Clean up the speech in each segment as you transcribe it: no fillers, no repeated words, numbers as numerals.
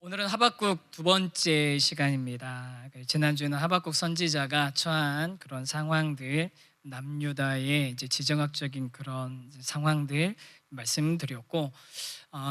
오늘은 하박국 두 번째 시간입니다. 지난주에는 하박국 선지자가 처한 그런 상황들, 남유다의 이제 지정학적인 그런 상황들 말씀드렸고,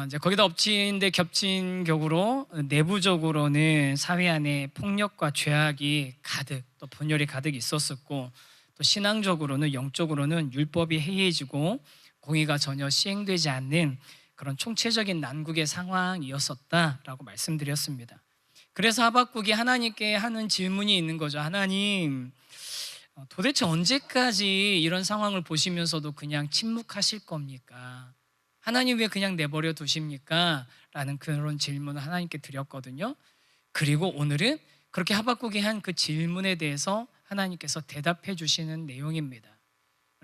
이제 거기다 엎친 데 겹친 격으로 내부적으로는 사회 안에 폭력과 죄악이 가득, 또 분열이 가득 있었었고, 또 신앙적으로는 영적으로는 율법이 해이해지고 공의가 전혀 시행되지 않는 그런 총체적인 난국의 상황이었었다라고 말씀드렸습니다. 그래서 하박국이 하나님께 하는 질문이 있는 거죠. 하나님, 도대체 언제까지 이런 상황을 보시면서도 그냥 침묵하실 겁니까? 하나님 왜 그냥 내버려 두십니까? 라는 그런 질문을 하나님께 드렸거든요. 그리고 오늘은 그렇게 하박국이 한 그 질문에 대해서 하나님께서 대답해 주시는 내용입니다.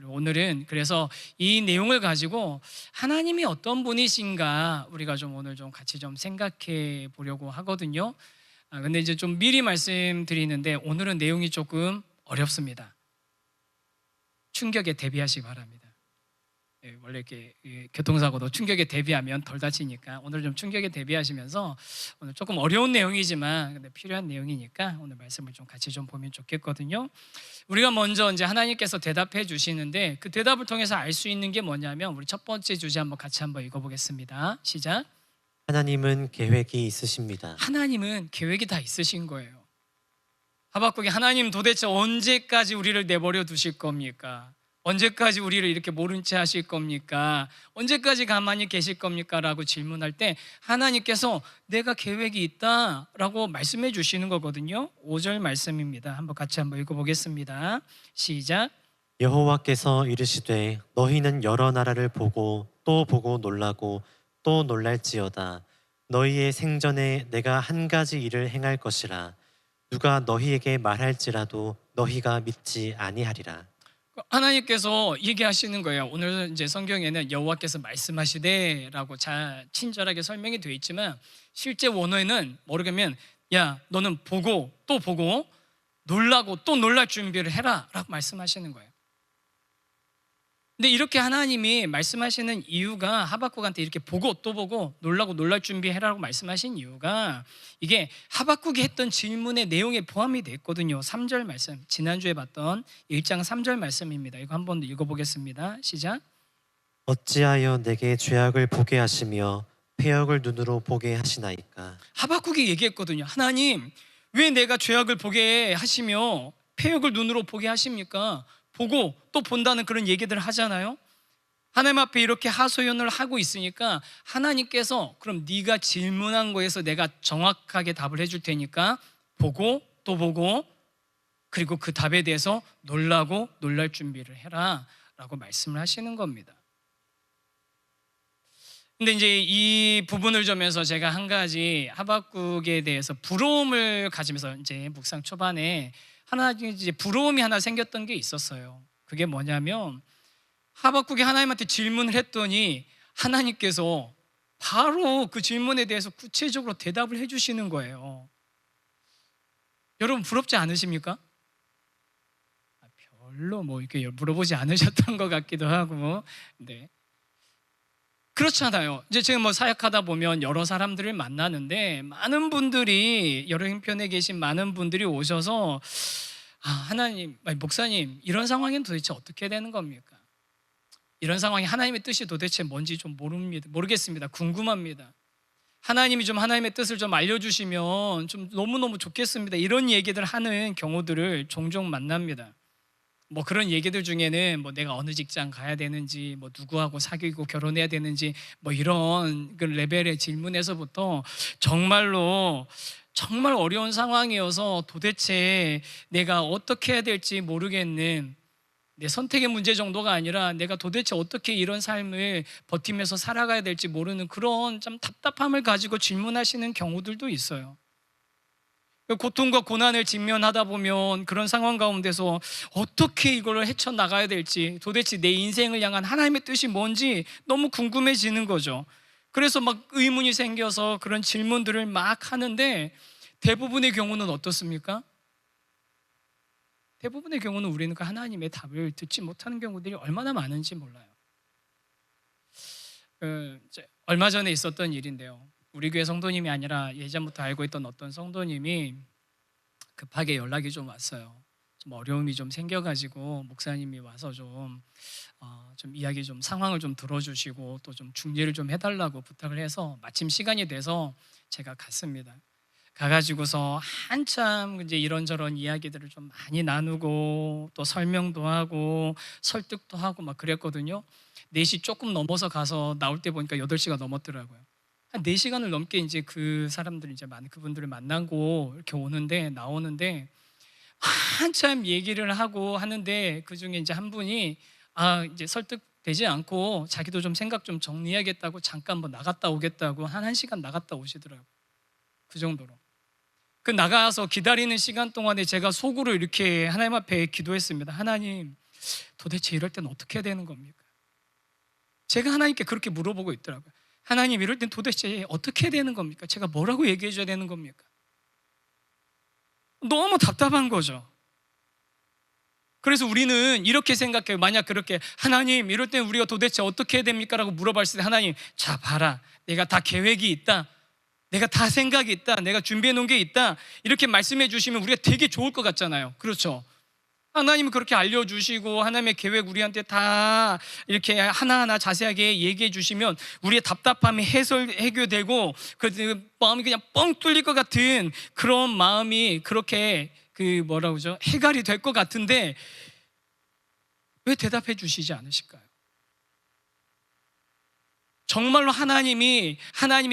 오늘은 그래서 이 내용을 가지고 하나님이 어떤 분이신가 우리가 좀 오늘 좀 같이 좀 생각해 보려고 하거든요. 근데 이제 좀 미리 말씀드리는데 오늘은 내용이 조금 어렵습니다. 충격에 대비하시기 바랍니다. 원래 이렇게 교통사고도 충격에 대비하면 덜 다치니까 오늘 좀 충격에 대비하시면서 오늘 조금 어려운 내용이지만 근데 필요한 내용이니까 오늘 말씀을 좀 같이 좀 보면 좋겠거든요. 우리가 먼저 이제 하나님께서 대답해 주시는데 그 대답을 통해서 알 수 있는 게 뭐냐면 우리 첫 번째 주제 한번 같이 한번 읽어보겠습니다. 시작. 하나님은 계획이 있으십니다. 하나님은 계획이 다 있으신 거예요. 하박국이 하나님 도대체 언제까지 우리를 내버려 두실 겁니까? 언제까지 우리를 이렇게 모른 채 하실 겁니까? 언제까지 가만히 계실 겁니까? 라고 질문할 때 하나님께서 내가 계획이 있다 라고 말씀해 주시는 거거든요. 5절 말씀입니다. 한번 같이 한번 읽어보겠습니다. 시작. 여호와께서 이르시되 너희는 여러 나라를 보고 또 보고 놀라고 또 놀랄지어다. 너희의 생전에 내가 한 가지 일을 행할 것이라. 누가 너희에게 말할지라도 너희가 믿지 아니하리라. 하나님께서 얘기하시는 거예요. 오늘 이제 성경에는 여호와께서 말씀하시되라고 잘 친절하게 설명이 되어 있지만 실제 원어에는 모르겠면 야 너는 보고 또 보고 놀라고 또 놀랄 준비를 해라라고 말씀하시는 거예요. 근데 이렇게 하나님이 말씀하시는 이유가 하박국한테 이렇게 보고 또 보고 놀라고 놀랄 준비해라고 말씀하신 이유가 이게 하박국이 했던 질문의 내용에 포함이 됐거든요. 3절 말씀, 지난주에 봤던 1장 3절 말씀입니다. 이거 한 번 더 읽어보겠습니다. 시작. 어찌하여 내게 죄악을 보게 하시며 패역을 눈으로 보게 하시나이까. 하박국이 얘기했거든요. 하나님, 왜 내가 죄악을 보게 하시며 패역을 눈으로 보게 하십니까? 보고 또 본다는 그런 얘기들을 하잖아요. 하나님 앞에 이렇게 하소연을 하고 있으니까 하나님께서 그럼 네가 질문한 거에서 내가 정확하게 답을 해줄 테니까 보고 또 보고 그리고 그 답에 대해서 놀라고 놀랄 준비를 해라 라고 말씀을 하시는 겁니다. 근데 이제 이 부분을 점에서 제가 한 가지 하박국에 대해서 부러움을 가지면서 이제 묵상 초반에 하나 이제 부러움이 하나 생겼던 게 있었어요. 그게 뭐냐면 하박국이 하나님한테 질문을 했더니 하나님께서 바로 그 질문에 대해서 구체적으로 대답을 해주시는 거예요. 여러분 부럽지 않으십니까? 별로 뭐 이렇게 물어보지 않으셨던 것 같기도 하고, 네. 그렇잖아요. 이제 지금 뭐 사역하다 보면 여러 사람들을 만나는데 많은 분들이 여러 형편에 계신 많은 분들이 오셔서 하나님, 아니, 목사님 이런 상황엔 도대체 어떻게 되는 겁니까? 이런 상황이 하나님의 뜻이 도대체 뭔지 좀 모르겠습니다. 궁금합니다. 하나님이 좀 하나님의 뜻을 좀 알려주시면 좀 너무너무 좋겠습니다. 이런 얘기들 하는 경우들을 종종 만납니다. 뭐 그런 얘기들 중에는 뭐 내가 어느 직장 가야 되는지, 뭐 누구하고 사귀고 결혼해야 되는지, 뭐 이런 그 레벨의 질문에서부터 정말로 정말 어려운 상황이어서 도대체 내가 어떻게 해야 될지 모르겠는 내 선택의 문제 정도가 아니라 내가 도대체 어떻게 이런 삶을 버티면서 살아가야 될지 모르는 그런 좀 답답함을 가지고 질문하시는 경우들도 있어요. 고통과 고난을 직면하다 보면 그런 상황 가운데서 어떻게 이걸 헤쳐나가야 될지, 도대체 내 인생을 향한 하나님의 뜻이 뭔지 너무 궁금해지는 거죠. 그래서 막 의문이 생겨서 그런 질문들을 막 하는데 대부분의 경우는 어떻습니까? 대부분의 경우는 우리는 그 하나님의 답을 듣지 못하는 경우들이 얼마나 많은지 몰라요. 얼마 전에 있었던 일인데요. 우리 교회 성도님이 아니라 예전부터 알고 있던 어떤 성도님이 급하게 연락이 좀 왔어요. 좀 어려움이 좀 생겨가지고 목사님이 와서 좀 이야기 좀 상황을 좀 들어주시고 또 좀 중재를 좀 해달라고 부탁을 해서 마침 시간이 돼서 제가 갔습니다. 가가지고서 한참 이제 이런저런 이야기들을 좀 많이 나누고 또 설명도 하고 설득도 하고 막 그랬거든요. 4시 조금 넘어서 가서 나올 때 보니까 8시가 넘었더라고요. 한 4시간을 넘게 이제 그 사람들 이제 그분들을 만나고 이렇게 나오는데 한참 얘기를 하고 하는데 그 중에 이제 한 분이 이제 설득되지 않고 자기도 좀 생각 좀 정리해야겠다고 잠깐 뭐 나갔다 오겠다고 한 1시간 나갔다 오시더라고요. 그 정도로. 그 나가서 기다리는 시간 동안에 제가 속으로 이렇게 하나님 앞에 기도했습니다. 하나님, 도대체 이럴 땐 어떻게 해야 되는 겁니까? 제가 하나님께 그렇게 물어보고 있더라고요. 하나님, 이럴 땐 도대체 어떻게 해야 되는 겁니까? 제가 뭐라고 얘기해 줘야 되는 겁니까? 너무 답답한 거죠. 그래서 우리는 이렇게 생각해요. 만약 그렇게 하나님, 이럴 땐 우리가 도대체 어떻게 해야 됩니까? 라고 물어봤을 때 하나님, 자 봐라, 내가 다 계획이 있다, 내가 다 생각이 있다, 내가 준비해 놓은 게 있다, 이렇게 말씀해 주시면 우리가 되게 좋을 것 같잖아요. 그렇죠? 하나님은 그렇게 알려주시고 하나님의 계획 우리한테 다 이렇게 하나하나 자세하게 얘기해 주시면 우리의 답답함이 해결되고 그 마음이 그냥 뻥 뚫릴 것 같은 그런 마음이 그렇게 뭐라고 그러죠? 해결이 될 것 같은데 왜 대답해 주시지 않으실까요? 정말로 하나님이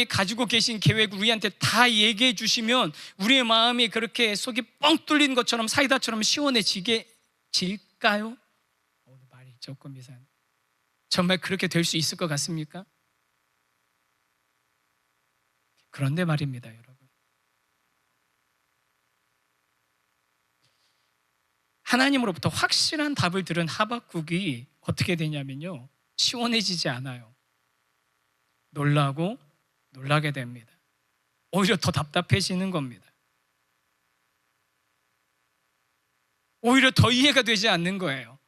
가지고 계신 계획을 우리한테 다 얘기해 주시면 우리의 마음이 그렇게 속이 뻥 뚫린 것처럼 사이다처럼 시원해질까요? 오늘 말이 조금 이상. 정말 그렇게 될 수 있을 것 같습니까? 그런데 말입니다, 여러분. 하나님으로부터 확실한 답을 들은 하박국이 어떻게 되냐면요, 시원해지지 않아요. 놀라게 됩니다. 오히려 더 답답해지는 겁니다. 오히려 더 이해가 되지 않는 거예요.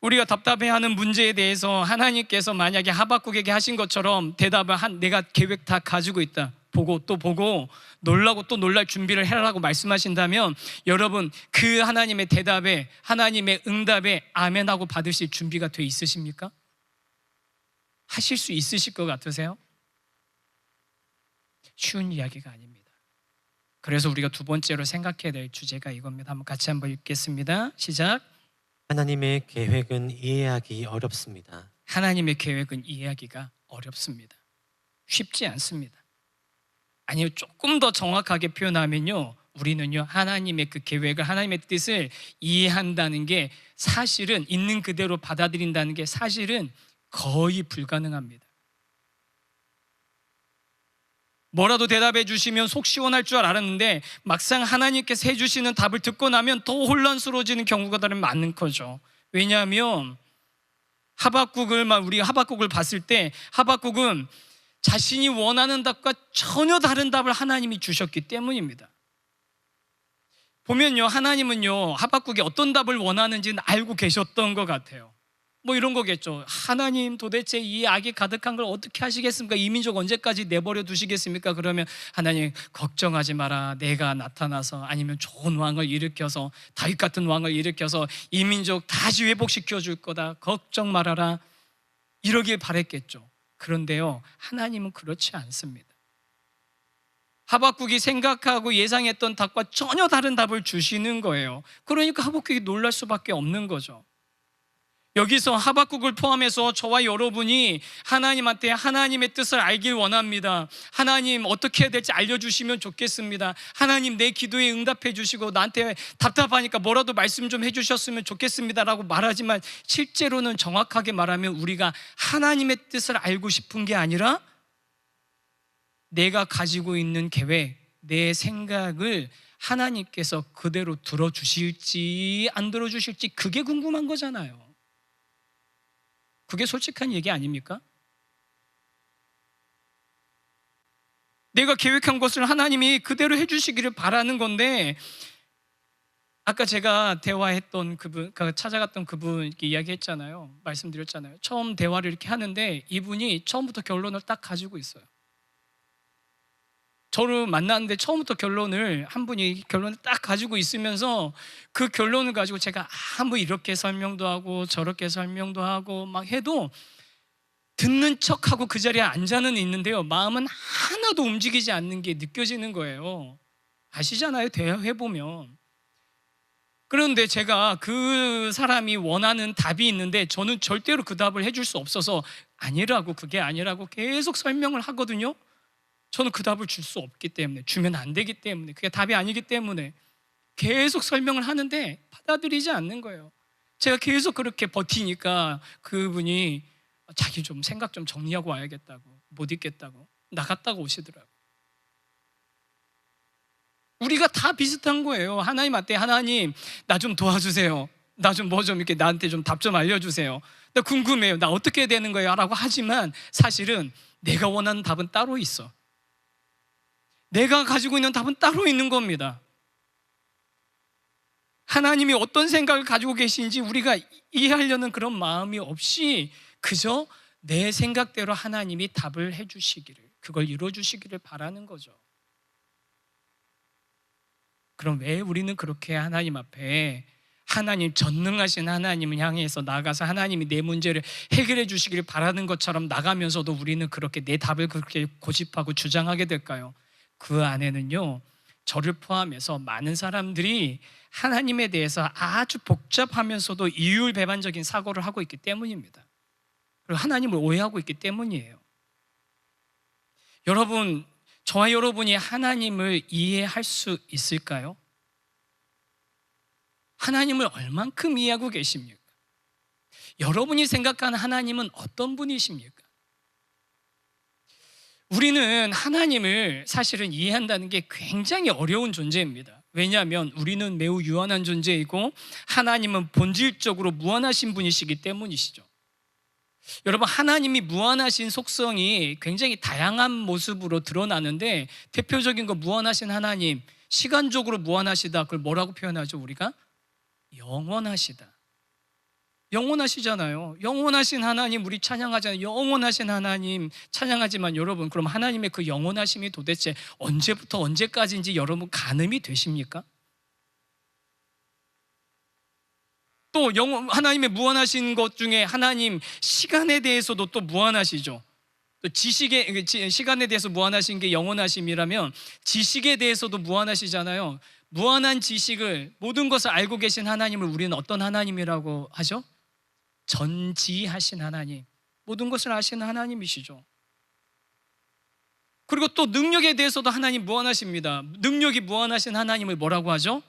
우리가 답답해하는 문제에 대해서 하나님께서 만약에 하박국에게 하신 것처럼 대답을 내가 계획 다 가지고 있다, 보고 또 보고 놀라고 또 놀랄 준비를 해라라고 말씀하신다면 여러분, 그 하나님의 대답에, 하나님의 응답에 아멘하고 받으실 준비가 돼 있으십니까? 하실 수 있으실 것 같으세요? 쉬운 이야기가 아닙니다. 그래서 우리가 두 번째로 생각해야 될 주제가 이겁니다. 같이 한번 읽겠습니다. 시작. 하나님의 계획은 이해하기 어렵습니다. 하나님의 계획은 이해하기가 어렵습니다. 쉽지 않습니다. 아니요, 조금 더 정확하게 표현하면요, 우리는요, 하나님의 그 계획을, 하나님의 뜻을 이해한다는 게 사실은 있는 그대로 받아들인다는 게 사실은 거의 불가능합니다. 뭐라도 대답해 주시면 속 시원할 줄 알았는데 막상 하나님께서 해주시는 답을 듣고 나면 더 혼란스러워지는 경우가 많은 거죠. 왜냐하면 우리 하박국을 봤을 때 하박국은 자신이 원하는 답과 전혀 다른 답을 하나님이 주셨기 때문입니다. 보면요, 하나님은요, 하박국이 어떤 답을 원하는지는 알고 계셨던 것 같아요. 뭐 이런 거겠죠. 하나님, 도대체 이 악이 가득한 걸 어떻게 하시겠습니까? 이 민족 언제까지 내버려 두시겠습니까? 그러면 하나님, 걱정하지 마라, 내가 나타나서 아니면 좋은 왕을 일으켜서, 다윗 같은 왕을 일으켜서 이 민족 다시 회복시켜 줄 거다, 걱정 말아라, 이러길 바랬겠죠. 그런데요, 하나님은 그렇지 않습니다. 하박국이 생각하고 예상했던 답과 전혀 다른 답을 주시는 거예요. 그러니까 하박국이 놀랄 수밖에 없는 거죠. 여기서 하박국을 포함해서 저와 여러분이 하나님한테 하나님의 뜻을 알길 원합니다. 하나님, 어떻게 해야 될지 알려주시면 좋겠습니다. 하나님, 내 기도에 응답해 주시고 나한테 답답하니까 뭐라도 말씀 좀 해주셨으면 좋겠습니다 라고 말하지만 실제로는 정확하게 말하면 우리가 하나님의 뜻을 알고 싶은 게 아니라 내가 가지고 있는 계획, 내 생각을 하나님께서 그대로 들어주실지 안 들어주실지 그게 궁금한 거잖아요. 그게 솔직한 얘기 아닙니까? 내가 계획한 것을 하나님이 그대로 해주시기를 바라는 건데 아까 제가 대화했던 그분, 찾아갔던 그분 이렇게 이야기했잖아요. 말씀드렸잖아요. 처음 대화를 이렇게 하는데 이분이 처음부터 결론을 딱 가지고 있어요. 저를 만났는데 처음부터 한 분이 결론을 딱 가지고 있으면서 그 결론을 가지고 제가 아무 이렇게 설명도 하고 저렇게 설명도 하고 막 해도 듣는 척하고 그 자리에 앉아는 있는데요, 마음은 하나도 움직이지 않는 게 느껴지는 거예요. 아시잖아요, 대화해보면. 그런데 제가 그 사람이 원하는 답이 있는데 저는 절대로 그 답을 해줄 수 없어서 아니라고, 그게 아니라고 계속 설명을 하거든요. 저는 그 답을 줄 수 없기 때문에, 주면 안 되기 때문에, 그게 답이 아니기 때문에 계속 설명을 하는데 받아들이지 않는 거예요. 제가 계속 그렇게 버티니까 그분이 자기 좀 생각 좀 정리하고 와야겠다고, 못 있겠다고 나갔다고 오시더라고요. 우리가 다 비슷한 거예요. 하나님한테, 하나님 나 좀 도와주세요, 나 좀 뭐 좀 이렇게 나한테 좀 답 좀 알려주세요, 나 궁금해요, 나 어떻게 해야 되는 거예요? 라고 하지만 사실은 내가 원하는 답은 따로 있어. 내가 가지고 있는 답은 따로 있는 겁니다. 하나님이 어떤 생각을 가지고 계신지 우리가 이해하려는 그런 마음이 없이 그저 내 생각대로 하나님이 답을 해주시기를, 그걸 이루어주시기를 바라는 거죠. 그럼 왜 우리는 그렇게 하나님 앞에, 하나님, 전능하신 하나님을 향해서 나가서 하나님이 내 문제를 해결해 주시기를 바라는 것처럼 나가면서도 우리는 그렇게 내 답을 그렇게 고집하고 주장하게 될까요? 그 안에는요, 저를 포함해서 많은 사람들이 하나님에 대해서 아주 복잡하면서도 이율배반적인 사고를 하고 있기 때문입니다. 그리고 하나님을 오해하고 있기 때문이에요. 여러분, 저와 여러분이 하나님을 이해할 수 있을까요? 하나님을 얼만큼 이해하고 계십니까? 여러분이 생각하는 하나님은 어떤 분이십니까? 우리는 하나님을 사실은 이해한다는 게 굉장히 어려운 존재입니다. 왜냐하면 우리는 매우 유한한 존재이고 하나님은 본질적으로 무한하신 분이시기 때문이시죠. 여러분, 하나님이 무한하신 속성이 굉장히 다양한 모습으로 드러나는데, 대표적인 거 무한하신 하나님, 시간적으로 무한하시다, 그걸 뭐라고 표현하죠? 우리가 영원하시다. 영원하시잖아요. 영원하신 하나님 우리 찬양하잖아요. 영원하신 하나님 찬양하지만 여러분, 그럼 하나님의 그 영원하심이 도대체 언제부터 언제까지인지 여러분 가늠이 되십니까? 또 하나님의 무한하신 것 중에 하나님 시간에 대해서도 또 무한하시죠. 또 시간에 대해서 무한하신 게 영원하심이라면 지식에 대해서도 무한하시잖아요. 무한한 지식을, 모든 것을 알고 계신 하나님을 우리는 어떤 하나님이라고 하죠? 전지하신 하나님, 모든 것을 아시는 하나님이시죠. 그리고 또 능력에 대해서도 하나님 무한하십니다. 능력이 무한하신 하나님을 뭐라고 하죠?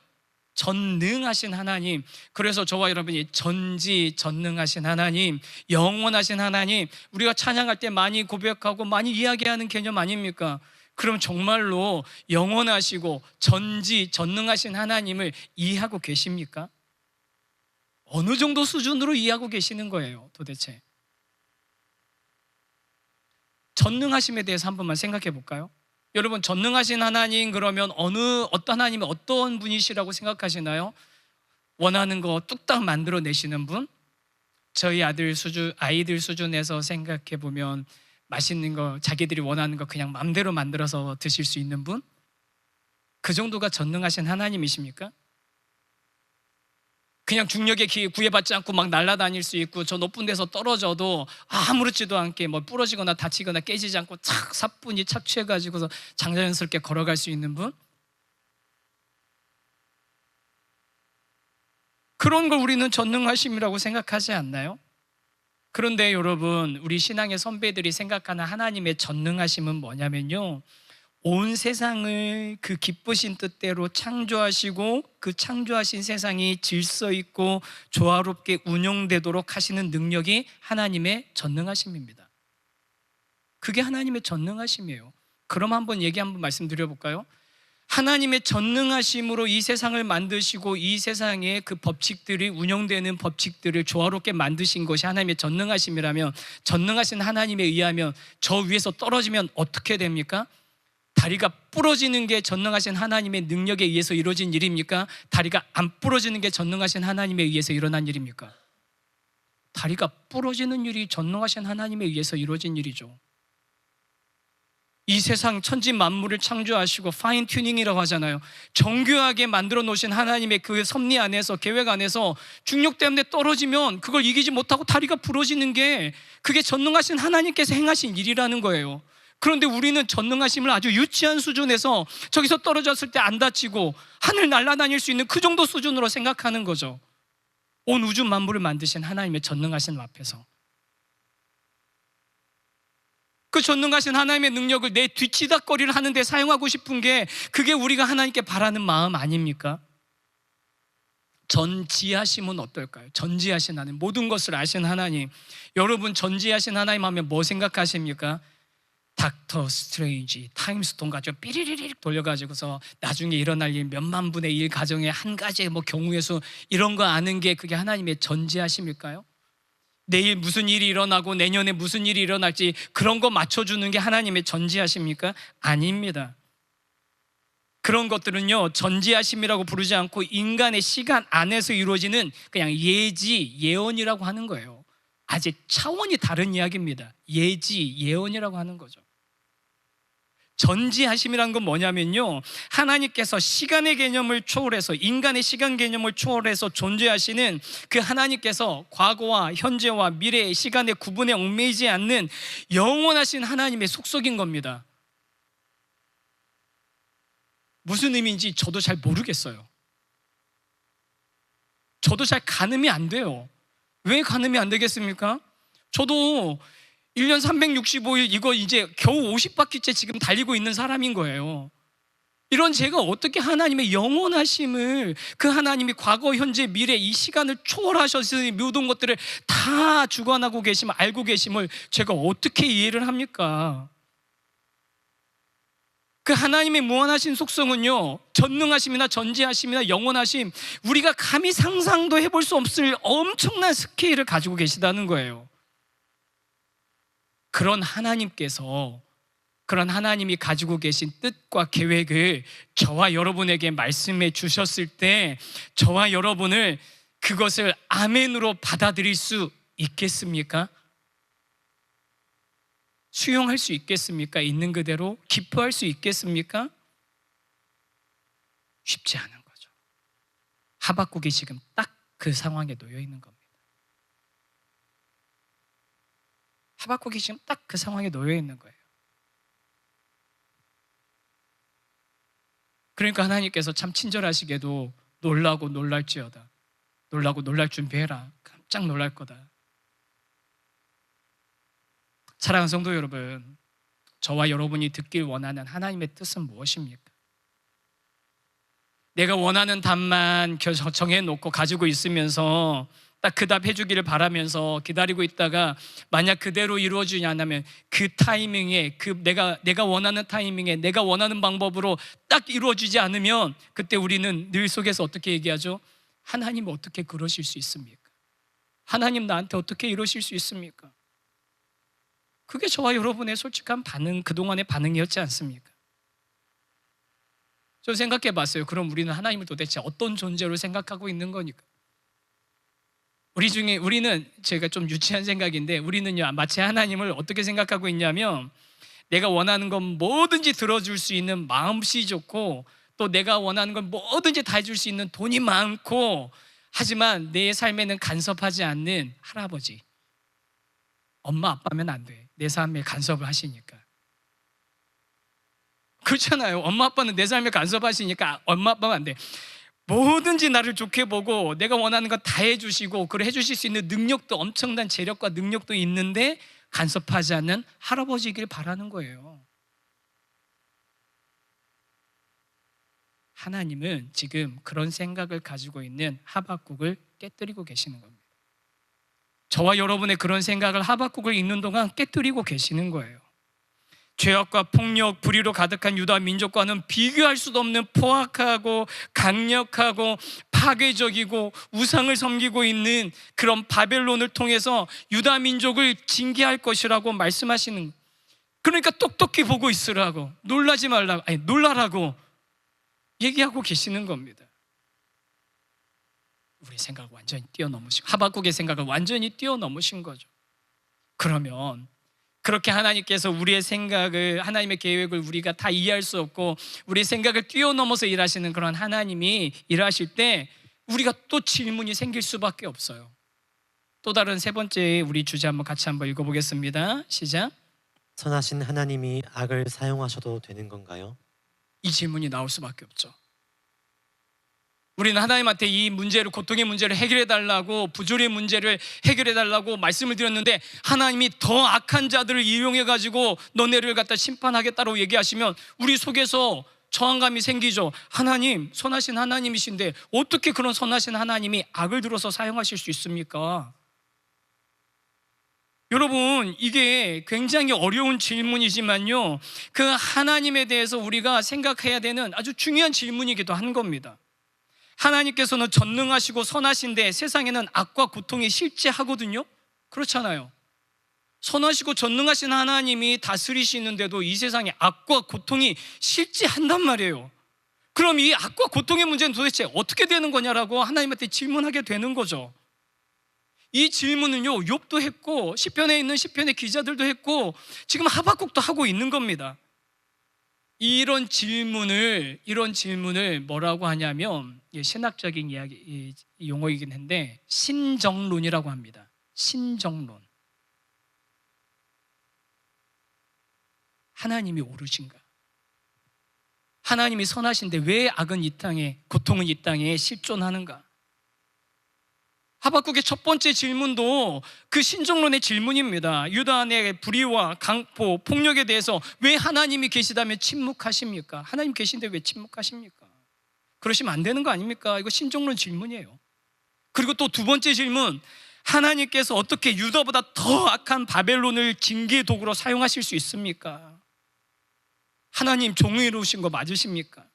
전능하신 하나님. 그래서 저와 여러분이 전지전능하신 하나님, 영원하신 하나님, 우리가 찬양할 때 많이 고백하고 많이 이야기하는 개념 아닙니까? 그럼 정말로 영원하시고 전지전능하신 하나님을 이해하고 계십니까? 어느 정도 수준으로 이해하고 계시는 거예요, 도대체? 전능하심에 대해서 한 번만 생각해 볼까요? 여러분, 전능하신 하나님 그러면 어떤 하나님이 어떤 분이시라고 생각하시나요? 원하는 거 뚝딱 만들어내시는 분? 저희 아이들 수준에서 생각해 보면 맛있는 거, 자기들이 원하는 거 그냥 마음대로 만들어서 드실 수 있는 분? 그 정도가 전능하신 하나님이십니까? 그냥 중력에 구애받지 않고 막 날아다닐 수 있고, 저 높은 데서 떨어져도 아무렇지도 않게 뭐 부러지거나 다치거나 깨지지 않고 착 사뿐히 착취해가지고서 장자연스럽게 걸어갈 수 있는 분? 그런 걸 우리는 전능하심이라고 생각하지 않나요? 그런데 여러분, 우리 신앙의 선배들이 생각하는 하나님의 전능하심은 뭐냐면요, 온 세상을 그 기쁘신 뜻대로 창조하시고 그 창조하신 세상이 질서 있고 조화롭게 운영되도록 하시는 능력이 하나님의 전능하심입니다. 그게 하나님의 전능하심이에요. 그럼 한번 말씀드려 볼까요? 하나님의 전능하심으로 이 세상을 만드시고 이 세상의 그 법칙들이, 운영되는 법칙들을 조화롭게 만드신 것이 하나님의 전능하심이라면, 전능하신 하나님에 의하면 저 위에서 떨어지면 어떻게 됩니까? 다리가 부러지는 게 전능하신 하나님의 능력에 의해서 이루어진 일입니까? 다리가 안 부러지는 게 전능하신 하나님에 의해서 일어난 일입니까? 다리가 부러지는 일이 전능하신 하나님에 의해서 이루어진 일이죠. 이 세상 천지 만물을 창조하시고 파인 튜닝이라고 하잖아요. 정교하게 만들어 놓으신 하나님의 그 섭리 안에서, 계획 안에서 중력 때문에 떨어지면 그걸 이기지 못하고 다리가 부러지는 게, 그게 전능하신 하나님께서 행하신 일이라는 거예요. 그런데 우리는 전능하심을 아주 유치한 수준에서 저기서 떨어졌을 때 안 다치고 하늘 날아다닐 수 있는 그 정도 수준으로 생각하는 거죠. 온 우주 만물을 만드신 하나님의 전능하신 앞에서. 그 전능하신 하나님의 능력을 내 뒤치다거리를 하는데 사용하고 싶은 게, 그게 우리가 하나님께 바라는 마음 아닙니까? 전지하심은 어떨까요? 전지하신 하나님, 모든 것을 아신 하나님. 여러분, 전지하신 하나님 하면 뭐 생각하십니까? 닥터 스트레인지 타임스톤 가지고 삐리리릭 돌려가지고서 나중에 일어날 일 몇만 분의 일 가정의 한 가지의 뭐 경우의 수, 이런 거 아는 게 그게 하나님의 전지하심일까요? 내일 무슨 일이 일어나고 내년에 무슨 일이 일어날지 그런 거 맞춰주는 게 하나님의 전지하십니까? 아닙니다. 그런 것들은요, 전지하심이라고 부르지 않고 인간의 시간 안에서 이루어지는 그냥 예지, 예언이라고 하는 거예요. 아직 차원이 다른 이야기입니다. 예지, 예언이라고 하는 거죠. 전지하심이란 건 뭐냐면요, 하나님께서 시간의 개념을 초월해서, 인간의 시간 개념을 초월해서 존재하시는 그 하나님께서 과거와 현재와 미래의 시간의 구분에 얽매이지 않는 영원하신 하나님의 속속인 겁니다. 무슨 의미인지 저도 잘 모르겠어요. 저도 잘 가늠이 안 돼요. 왜 가늠이 안 되겠습니까? 저도 1년 365일 이거 이제 겨우 50바퀴째 지금 달리고 있는 사람인 거예요. 이런 제가 어떻게 하나님의 영원하심을, 그 하나님이 과거, 현재, 미래 이 시간을 초월하셔서 모든 것들을 다 주관하고 계심을, 알고 계심을 제가 어떻게 이해를 합니까? 그 하나님의 무한하신 속성은요, 전능하심이나 전지하심이나 영원하심, 우리가 감히 상상도 해볼 수 없을 엄청난 스케일을 가지고 계시다는 거예요. 그런 하나님께서, 그런 하나님이 가지고 계신 뜻과 계획을 저와 여러분에게 말씀해 주셨을 때, 저와 여러분을 그것을 아멘으로 받아들일 수 있겠습니까? 수용할 수 있겠습니까? 있는 그대로 기뻐할 수 있겠습니까? 쉽지 않은 거죠. 하박국이 지금 딱 그 상황에 놓여 있는 겁니다. 하박국이 지금 딱 그 상황에 놓여 있는 거예요. 그러니까 하나님께서 참 친절하시게도 놀라고 놀랄지어다, 놀라고 놀랄 준비해라, 깜짝 놀랄 거다. 사랑하는 성도 여러분, 저와 여러분이 듣길 원하는 하나님의 뜻은 무엇입니까? 내가 원하는 답만 정해놓고 가지고 있으면서 딱 그 답 해주기를 바라면서 기다리고 있다가 만약 그대로 이루어지지 않으면, 그 타이밍에, 내가 원하는 타이밍에 내가 원하는 방법으로 딱 이루어지지 않으면, 그때 우리는 늘 속에서 어떻게 얘기하죠? 하나님 어떻게 그러실 수 있습니까? 하나님 나한테 어떻게 이러실 수 있습니까? 그게 저와 여러분의 솔직한 반응, 그동안의 반응이었지 않습니까? 저 생각해 봤어요. 그럼 우리는 하나님을 도대체 어떤 존재로 생각하고 있는 거니까? 우리는 제가 좀 유치한 생각인데, 우리는요, 마치 하나님을 어떻게 생각하고 있냐면, 내가 원하는 건 뭐든지 들어줄 수 있는 마음씨 좋고, 또 내가 원하는 건 뭐든지 다 해줄 수 있는 돈이 많고, 하지만 내 삶에는 간섭하지 않는 할아버지, 엄마 아빠면 안 돼. 내 삶에 간섭을 하시니까. 그렇잖아요. 엄마 아빠는 내 삶에 간섭하시니까 엄마 아빠면 안 돼. 뭐든지 나를 좋게 보고 내가 원하는 거 다 해주시고, 그걸 해주실 수 있는 능력도, 엄청난 재력과 능력도 있는데 간섭하지 않는 할아버지이길 바라는 거예요. 하나님은 지금 그런 생각을 가지고 있는 하박국을 깨뜨리고 계시는 겁니다. 저와 여러분의 그런 생각을 하박국을 읽는 동안 깨뜨리고 계시는 거예요. 죄악과 폭력, 불의로 가득한 유다 민족과는 비교할 수도 없는 포악하고 강력하고 파괴적이고 우상을 섬기고 있는 그런 바벨론을 통해서 유다 민족을 징계할 것이라고 말씀하시는, 그러니까 똑똑히 보고 있으라고, 놀라지 말라고, 아니 놀라라고 얘기하고 계시는 겁니다. 우리 생각을 완전히 뛰어넘으신, 하박국의 생각을 완전히 뛰어넘으신 거죠. 그러면 그렇게 하나님께서 우리의 생각을, 하나님의 계획을 우리가 다 이해할 수 없고 우리의 생각을 뛰어넘어서 일하시는 그런 하나님이 일하실 때 우리가 또 질문이 생길 수밖에 없어요. 또 다른 세 번째 우리 주제 한번 같이 한번 읽어보겠습니다. 시작. 선하신 하나님이 악을 사용하셔도 되는 건가요? 이 질문이 나올 수밖에 없죠. 우리는 하나님한테 이 문제를, 고통의 문제를 해결해 달라고, 부조리의 문제를 해결해 달라고 말씀을 드렸는데 하나님이 더 악한 자들을 이용해 가지고 너네를 갖다 심판하겠다고 얘기하시면 우리 속에서 저항감이 생기죠. 하나님, 선하신 하나님이신데 어떻게 그런 선하신 하나님이 악을 들어서 사용하실 수 있습니까? 여러분, 이게 굉장히 어려운 질문이지만요, 그 하나님에 대해서 우리가 생각해야 되는 아주 중요한 질문이기도 한 겁니다. 하나님께서는 전능하시고 선하신데 세상에는 악과 고통이 실제하거든요. 그렇잖아요. 선하시고 전능하신 하나님이 다스리시는데도 이 세상에 악과 고통이 실제한단 말이에요. 그럼 이 악과 고통의 문제는 도대체 어떻게 되는 거냐라고 하나님한테 질문하게 되는 거죠. 이 질문은요, 욥도 했고 시편에 있는 시편의 기자들도 했고 지금 하박국도 하고 있는 겁니다. 이런 질문을 뭐라고 하냐면, 신학적인 이야기, 용어이긴 한데 신정론이라고 합니다. 신정론. 하나님이 옳으신가? 하나님이 선하신데 왜 악은 이 땅에, 고통은 이 땅에 실존하는가? 하박국의 첫 번째 질문도 그 신정론의 질문입니다. 유다 안의 불의와 강포, 폭력에 대해서 왜 하나님이 계시다면 침묵하십니까? 하나님 계신데 왜 침묵하십니까? 그러시면 안 되는 거 아닙니까? 이거 신정론 질문이에요. 그리고 또 두 번째 질문, 하나님께서 어떻게 유다보다 더 악한 바벨론을 징계 도구로 사용하실 수 있습니까? 하나님 정의로우신 거 맞으십니까?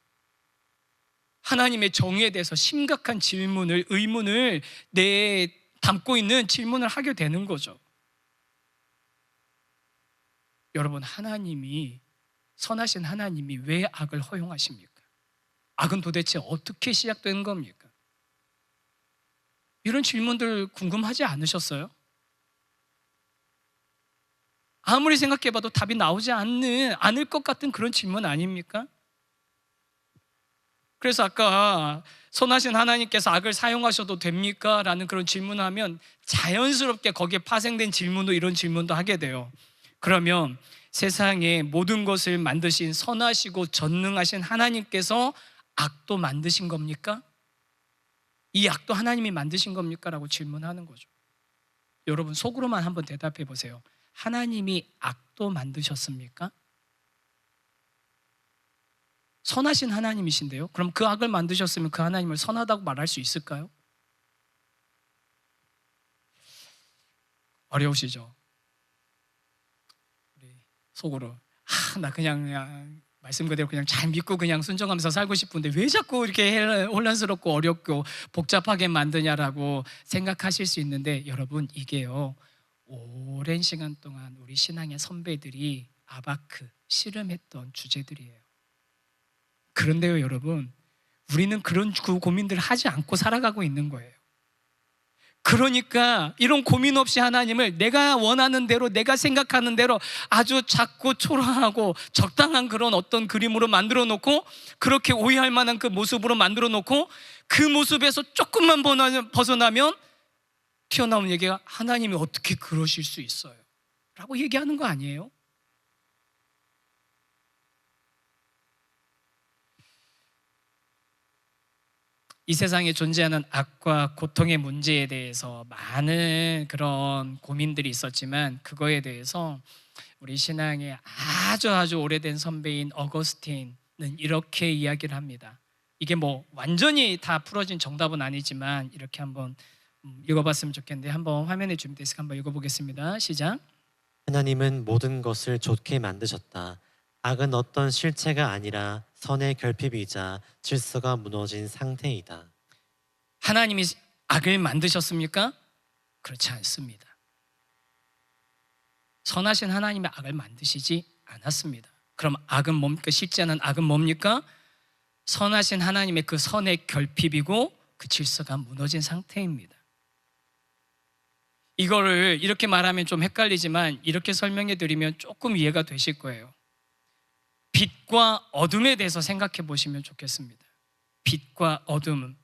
하나님의 정의에 대해서 심각한 질문을, 의문을 담고 있는 질문을 하게 되는 거죠. 여러분, 하나님이, 선하신 하나님이 왜 악을 허용하십니까? 악은 도대체 어떻게 시작되는 겁니까? 이런 질문들 궁금하지 않으셨어요? 아무리 생각해봐도 답이 나오지 않을 것 같은 그런 질문 아닙니까? 그래서 아까 선하신 하나님께서 악을 사용하셔도 됩니까? 라는 그런 질문을 하면 자연스럽게 거기에 파생된 질문도, 이런 질문도 하게 돼요. 그러면 세상의 모든 것을 만드신 선하시고 전능하신 하나님께서 악도 만드신 겁니까? 이 악도 하나님이 만드신 겁니까? 라고 질문하는 거죠. 여러분, 속으로만 한번 대답해 보세요. 하나님이 악도 만드셨습니까? 선하신 하나님이신데요. 그럼 그 악을 만드셨으면 그 하나님을 선하다고 말할 수 있을까요? 어려우시죠? 우리 속으로 나 그냥 말씀 그대로 그냥 잘 믿고 그냥 순종하면서 살고 싶은데 왜 자꾸 이렇게 혼란스럽고 어렵고 복잡하게 만드냐라고 생각하실 수 있는데, 여러분, 이게요, 오랜 시간 동안 우리 신앙의 선배들이 아바크, 씨름했던 주제들이에요. 그런데요, 여러분, 우리는 그런 고민들을 하지 않고 살아가고 있는 거예요. 그러니까 이런 고민 없이 하나님을 내가 원하는 대로, 내가 생각하는 대로 아주 작고 초라하고 적당한 그런 어떤 그림으로 만들어 놓고, 그렇게 오해할 만한 그 모습으로 만들어 놓고, 그 모습에서 조금만 벗어나면 튀어나온 얘기가 하나님이 어떻게 그러실 수 있어요? 라고 얘기하는 거 아니에요? 이 세상에 존재하는 악과 고통의 문제에 대해서 많은 그런 고민들이 있었지만, 그거에 대해서 우리 신앙의 아주 오래된 선배인 어거스틴은 이렇게 이야기를 합니다. 이게 뭐 완전히 다 풀어진 정답은 아니지만 이렇게 한번 읽어봤으면 좋겠는데, 한번 화면에 준비됐으니까 한번 읽어보겠습니다. 시작. 하나님은 모든 것을 좋게 만드셨다. 악은 어떤 실체가 아니라 선의 결핍이자 질서가 무너진 상태이다. 하나님이 악을 만드셨습니까? 그렇지 않습니다. 선하신 하나님의 악을 만드시지 않았습니다. 그럼 악은 뭡니까? 싫지 않은 악은 뭡니까? 선하신 하나님의 그 선의 결핍이고 그 질서가 무너진 상태입니다. 이거를 이렇게 말하면 좀 헷갈리지만 이렇게 설명해 드리면 조금 이해가 되실 거예요. 빛과 어둠에 대해서 생각해 보시면 좋겠습니다. 빛과 어둠.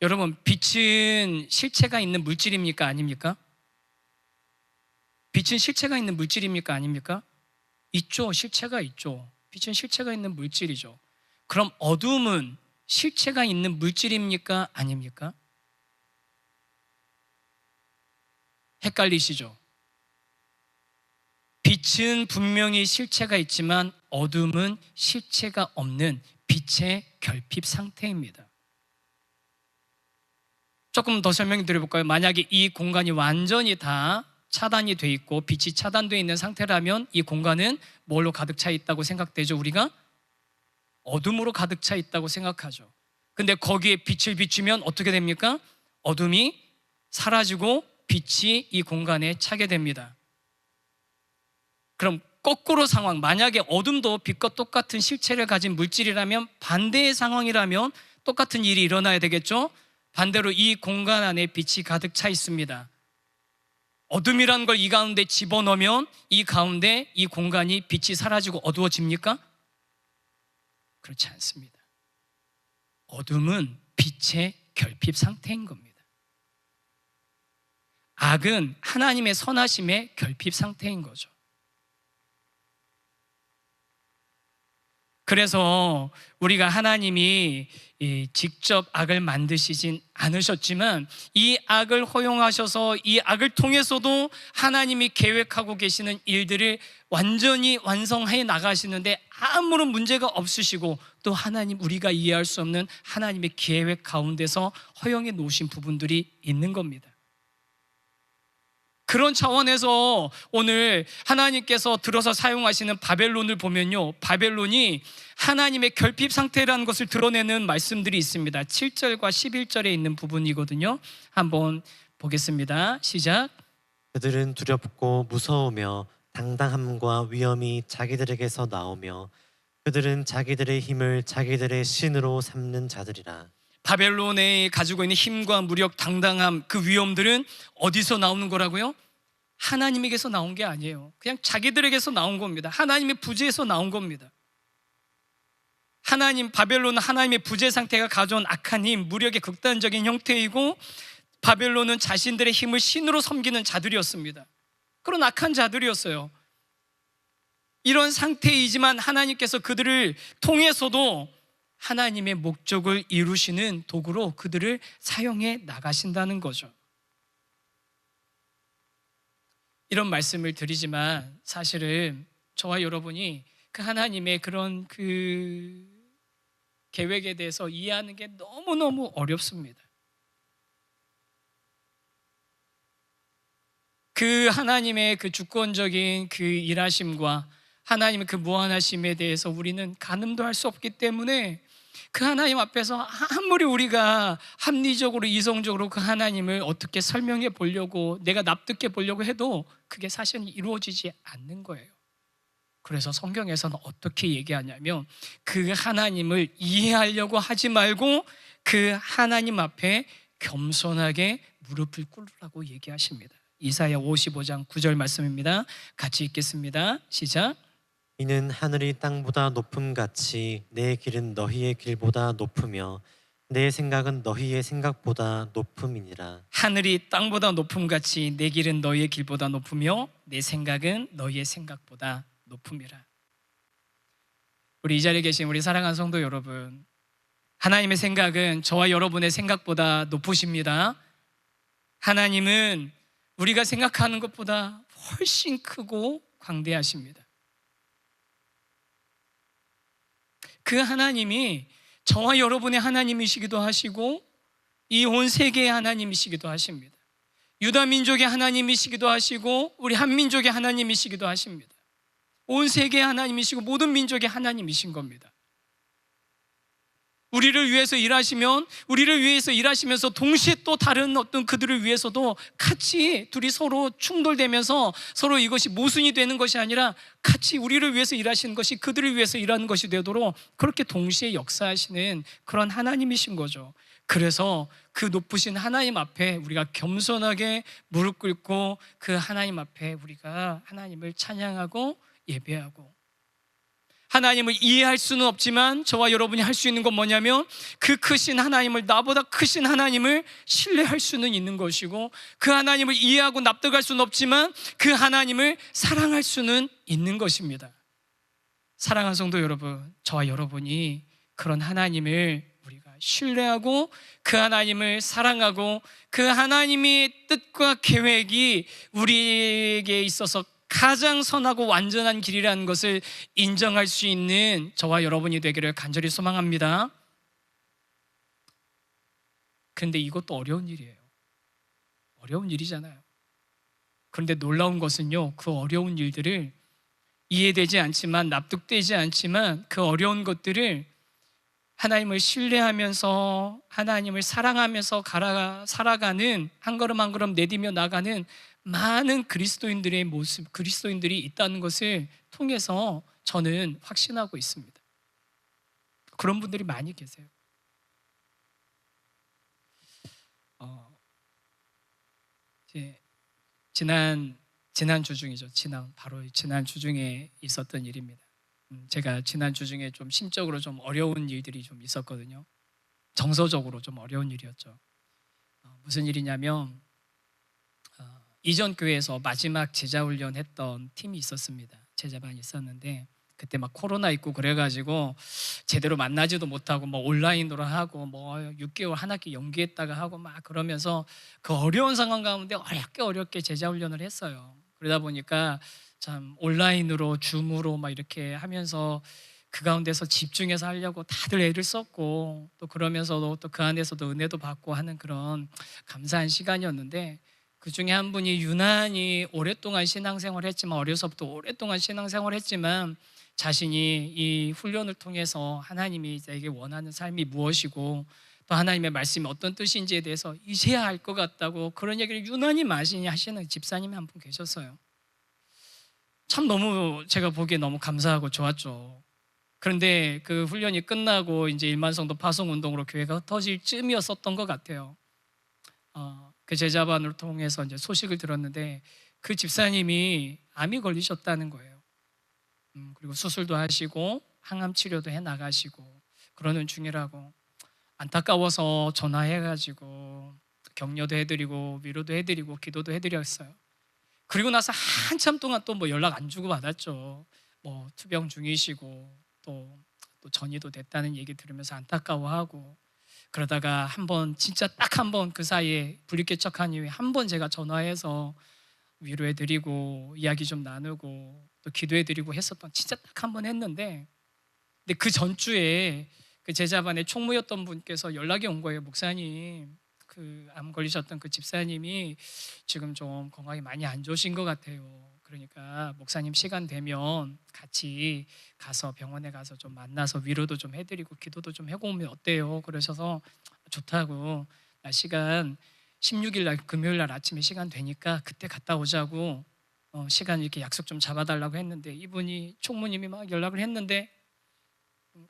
여러분, 빛은 실체가 있는 물질입니까? 아닙니까? 빛은 실체가 있는 물질입니까? 아닙니까? 있죠. 실체가 있죠. 빛은 실체가 있는 물질이죠. 그럼 어둠은 실체가 있는 물질입니까? 아닙니까? 헷갈리시죠? 빛은 분명히 실체가 있지만 어둠은 실체가 없는 빛의 결핍 상태입니다. 조금 더 설명드려 볼까요? 만약에 이 공간이 완전히 다 차단이 돼 있고 빛이 차단되어 있는 상태라면 이 공간은 뭘로 가득 차 있다고 생각되죠? 우리가 어둠으로 가득 차 있다고 생각하죠. 근데 거기에 빛을 비추면 어떻게 됩니까? 어둠이 사라지고 빛이 이 공간에 차게 됩니다. 그럼 거꾸로 상황, 만약에 어둠도 빛과 똑같은 실체를 가진 물질이라면 반대의 상황이라면 똑같은 일이 일어나야 되겠죠? 반대로 이 공간 안에 빛이 가득 차 있습니다. 어둠이라는 걸 이 가운데 집어넣으면 이 가운데 이 공간이 빛이 사라지고 어두워집니까? 그렇지 않습니다. 어둠은 빛의 결핍 상태인 겁니다. 악은 하나님의 선하심의 결핍 상태인 거죠. 그래서 우리가 하나님이 직접 악을 만드시진 않으셨지만 이 악을 허용하셔서 이 악을 통해서도 하나님이 계획하고 계시는 일들을 완전히 완성해 나가시는데 아무런 문제가 없으시고 또 하나님, 우리가 이해할 수 없는 하나님의 계획 가운데서 허용해 놓으신 부분들이 있는 겁니다. 그런 차원에서 오늘 하나님께서 들어서 사용하시는 바벨론을 보면요, 바벨론이 하나님의 결핍 상태라는 것을 드러내는 말씀들이 있습니다. 7절과 11절에 있는 부분이거든요. 한번 보겠습니다. 시작. 그들은 두렵고 무서우며 당당함과 위엄이 자기들에게서 나오며 그들은 자기들의 힘을 자기들의 신으로 삼는 자들이라. 바벨론에 가지고 있는 힘과 무력, 당당함, 그 위엄들은 어디서 나오는 거라고요? 하나님에게서 나온 게 아니에요. 그냥 자기들에게서 나온 겁니다. 하나님의 부재에서 나온 겁니다. 바벨론은 하나님의 부재 상태가 가져온 악한 힘, 무력의 극단적인 형태이고 바벨론은 자신들의 힘을 신으로 섬기는 자들이었습니다. 그런 악한 자들이었어요. 이런 상태이지만 하나님께서 그들을 통해서도 하나님의 목적을 이루시는 도구로 그들을 사용해 나가신다는 거죠. 이런 말씀을 드리지만 사실은 저와 여러분이 그 하나님의 그런 그 계획에 대해서 이해하는 게 너무너무 어렵습니다. 그 하나님의 그 주권적인 그 일하심과 하나님의 그 무한하심에 대해서 우리는 가늠도 할 수 없기 때문에 그 하나님 앞에서 아무리 우리가 합리적으로 이성적으로 그 하나님을 어떻게 설명해 보려고 내가 납득해 보려고 해도 그게 사실은 이루어지지 않는 거예요. 그래서 성경에서는 어떻게 얘기하냐면 그 하나님을 이해하려고 하지 말고 그 하나님 앞에 겸손하게 무릎을 꿇으라고 얘기하십니다. 이사야 55장 9절 말씀입니다. 같이 읽겠습니다. 시작. 이는 하늘이 땅보다 높음같이 내 길은 너희의 길보다 높으며 내 생각은 너희의 생각보다 높음이니라. 하늘이 땅보다 높음같이 내 길은 너희의 길보다 높으며 내 생각은 너희의 생각보다 높음이라. 우리 이 자리에 계신 우리 사랑하는 성도 여러분, 하나님의 생각은 저와 여러분의 생각보다 높으십니다. 하나님은 우리가 생각하는 것보다 훨씬 크고 광대하십니다. 그 하나님이 저와 여러분의 하나님이시기도 하시고 이 온 세계의 하나님이시기도 하십니다. 유다 민족의 하나님이시기도 하시고 우리 한민족의 하나님이시기도 하십니다. 온 세계의 하나님이시고 모든 민족의 하나님이신 겁니다. 우리를 위해서 일하시면 우리를 위해서 일하시면서 동시에 또 다른 어떤 그들을 위해서도 같이 둘이 서로 충돌되면서 서로 이것이 모순이 되는 것이 아니라 같이 우리를 위해서 일하시는 것이 그들을 위해서 일하는 것이 되도록 그렇게 동시에 역사하시는 그런 하나님이신 거죠. 그래서 그 높으신 하나님 앞에 우리가 겸손하게 무릎 꿇고 그 하나님 앞에 우리가 하나님을 찬양하고 예배하고, 하나님을 이해할 수는 없지만 저와 여러분이 할 수 있는 건 뭐냐면 그 크신 하나님을, 나보다 크신 하나님을 신뢰할 수는 있는 것이고, 그 하나님을 이해하고 납득할 수는 없지만 그 하나님을 사랑할 수는 있는 것입니다. 사랑하는 성도 여러분, 저와 여러분이 그런 하나님을 우리가 신뢰하고 그 하나님을 사랑하고 그 하나님의 뜻과 계획이 우리에게 있어서 가장 선하고 완전한 길이라는 것을 인정할 수 있는 저와 여러분이 되기를 간절히 소망합니다. 그런데 이것도 어려운 일이에요. 어려운 일이잖아요. 그런데 놀라운 것은요, 그 어려운 일들을 이해되지 않지만, 납득되지 않지만 그 어려운 것들을 하나님을 신뢰하면서 하나님을 사랑하면서 살아가는, 한 걸음 한 걸음 내디며 나가는 많은 그리스도인들의 모습, 그리스도인들이 있다는 것을 통해서 저는 확신하고 있습니다. 그런 분들이 많이 계세요. 이제 지난 주중이죠. 바로 지난 주중에 있었던 일입니다. 제가 지난 주중에 좀 심적으로 좀 어려운 일들이 좀 있었거든요. 정서적으로 좀 어려운 일이었죠. 무슨 일이냐면 이전 교회에서 마지막 제자훈련 했던 팀이 있었습니다. 제자반이 있었는데 그때 막 코로나 있고 그래가지고 제대로 만나지도 못하고 뭐 온라인으로 하고 뭐 6개월 한 학기 연기했다가 하고 막 그러면서 그 어려운 상황 가운데 어렵게 제자훈련을 했어요. 그러다 보니까 참 온라인으로 줌으로 막 이렇게 하면서 그 가운데서 집중해서 하려고 다들 애를 썼고, 또 그러면서도 또 그 안에서도 은혜도 받고 하는 그런 감사한 시간이었는데, 그 중에 한 분이 유난히 오랫동안 신앙생활을 했지만, 어려서부터 오랫동안 신앙생활을 했지만 자신이 이 훈련을 통해서 하나님이 자기에게 원하는 삶이 무엇이고 또 하나님의 말씀이 어떤 뜻인지에 대해서 이제야 알 것 같다고 그런 얘기를 유난히 많이 하시는 집사님이 한 분 계셨어요. 참 너무 제가 보기에 너무 감사하고 좋았죠. 그런데 그 훈련이 끝나고 이제 일만성도 파송운동으로 교회가 흩어질 쯤이었었던 것 같아요. 그 제자반을 통해서 이제 소식을 들었는데 그 집사님이 암이 걸리셨다는 거예요. 그리고 수술도 하시고 항암 치료도 해 나가시고 그러는 중이라고, 안타까워서 전화해가지고 격려도 해드리고 위로도 해드리고 기도도 해드렸어요. 그리고 나서 한참 동안 또 뭐 연락 안 주고 받았죠. 뭐 투병 중이시고 또 전이도 됐다는 얘기 들으면서 안타까워하고, 그러다가 진짜 딱 한 번 그 사이에 불입개척한 이후에 한 번 제가 전화해서 위로해드리고 이야기 좀 나누고 또 기도해드리고 했었던, 진짜 딱 한 번 했는데, 근데 그 전주에 그 제자반의 총무였던 분께서 연락이 온 거예요. 목사님, 그 암 걸리셨던 그 집사님이 지금 좀 건강이 많이 안 좋으신 것 같아요. 그러니까 목사님 시간 되면 같이 가서 병원에 가서 좀 만나서 위로도 좀 해드리고 기도도 좀 해보면 어때요? 그러셔서 좋다고, 나 시간 16일 날 금요일 날 아침에 시간 되니까 그때 갔다 오자고 시간 이렇게 약속 좀 잡아달라고 했는데, 이분이 총무님이 막 연락을 했는데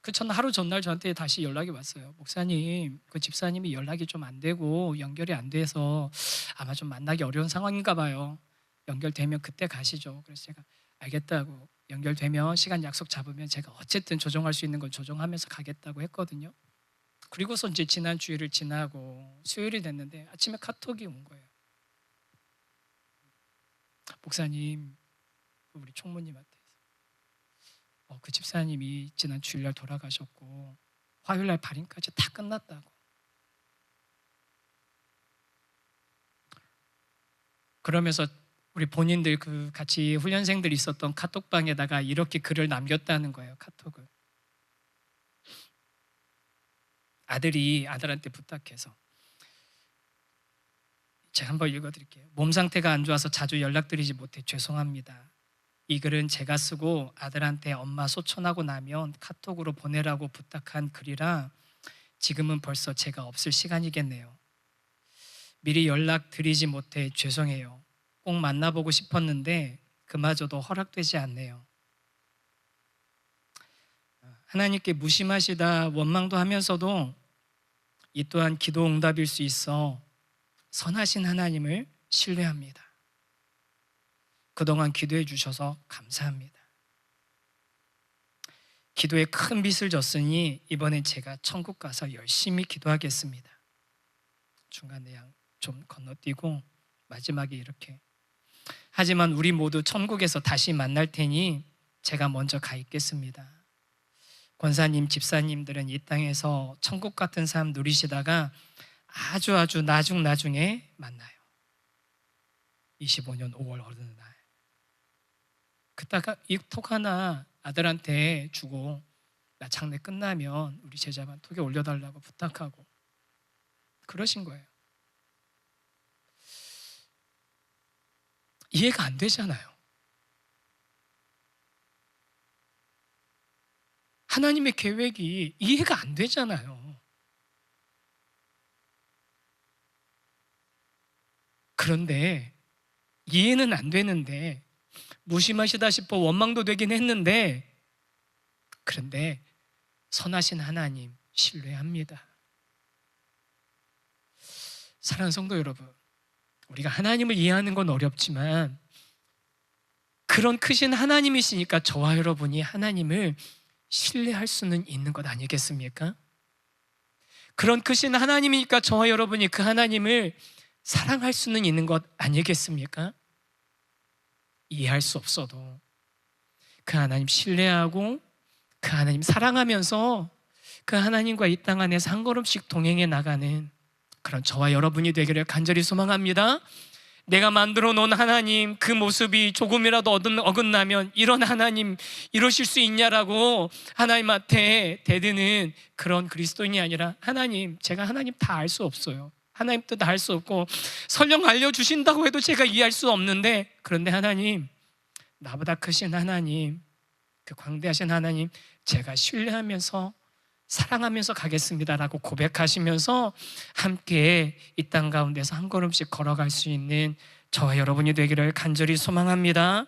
그 하루 전날 저한테 다시 연락이 왔어요. 목사님, 그 집사님이 연락이 좀 안 되고 연결이 안 돼서 아마 좀 만나기 어려운 상황인가 봐요. 연결되면 그때 가시죠. 그래서 제가 알겠다고, 연결되면 시간 약속 잡으면 제가 어쨌든 조정할 수 있는 건 조정하면서 가겠다고 했거든요. 그리고서 이제 지난 주일을 지나고 수요일이 됐는데 아침에 카톡이 온 거예요. 목사님, 우리 총무님한테 그 집사님이 지난 주일날 돌아가셨고 화요일날 발인까지 다 끝났다고. 그러면서 우리 본인들 그 같이 훈련생들이 있었던 카톡방에다가 이렇게 글을 남겼다는 거예요. 카톡을. 아들이 아들한테 부탁해서, 제가 한번 읽어드릴게요. 몸 상태가 안 좋아서 자주 연락드리지 못해 죄송합니다. 이 글은 제가 쓰고 아들한테 엄마 소천하고 나면 카톡으로 보내라고 부탁한 글이라 지금은 벌써 제가 없을 시간이겠네요. 미리 연락드리지 못해 죄송해요. 꼭 만나보고 싶었는데 그마저도 허락되지 않네요. 하나님께 무심하시다 원망도 하면서도 이 또한 기도 응답일 수 있어 선하신 하나님을 신뢰합니다. 그동안 기도해 주셔서 감사합니다. 기도에 큰 빚을 졌으니 이번엔 제가 천국 가서 열심히 기도하겠습니다. 중간에 좀 건너뛰고 마지막에 이렇게, 하지만 우리 모두 천국에서 다시 만날 테니 제가 먼저 가 있겠습니다. 권사님, 집사님들은 이 땅에서 천국 같은 삶 누리시다가 아주 나중에 만나요. 25년 5월 어느 날 그따가 이 톡 하나 아들한테 주고, 나 장례 끝나면 우리 제자반 톡에 올려달라고 부탁하고 그러신 거예요. 이해가 안 되잖아요. 하나님의 계획이 이해가 안 되잖아요. 그런데 이해는 안 되는데, 무심하시다 싶어 원망도 되긴 했는데, 그런데 선하신 하나님 신뢰합니다. 사랑하는 성도 여러분, 우리가 하나님을 이해하는 건 어렵지만 그런 크신 하나님이시니까 저와 여러분이 하나님을 신뢰할 수는 있는 것 아니겠습니까? 그런 크신 하나님이니까 저와 여러분이 그 하나님을 사랑할 수는 있는 것 아니겠습니까? 이해할 수 없어도 그 하나님 신뢰하고 그 하나님 사랑하면서 그 하나님과 이 땅 안에서 한 걸음씩 동행해 나가는 그런 저와 여러분이 되기를 간절히 소망합니다. 내가 만들어 놓은 하나님, 그 모습이 조금이라도 어긋나면 이런 하나님 이러실 수 있냐라고 하나님한테 대드는 그런 그리스도인이 아니라, 하나님, 제가 하나님 다 알 수 없어요. 하나님 뜻 다 알 수 없고 설령 알려주신다고 해도 제가 이해할 수 없는데, 그런데 하나님, 나보다 크신 하나님, 그 광대하신 하나님, 제가 신뢰하면서 사랑하면서 가겠습니다라고 고백하시면서 함께 이 땅 가운데서 한 걸음씩 걸어갈 수 있는 저와 여러분이 되기를 간절히 소망합니다.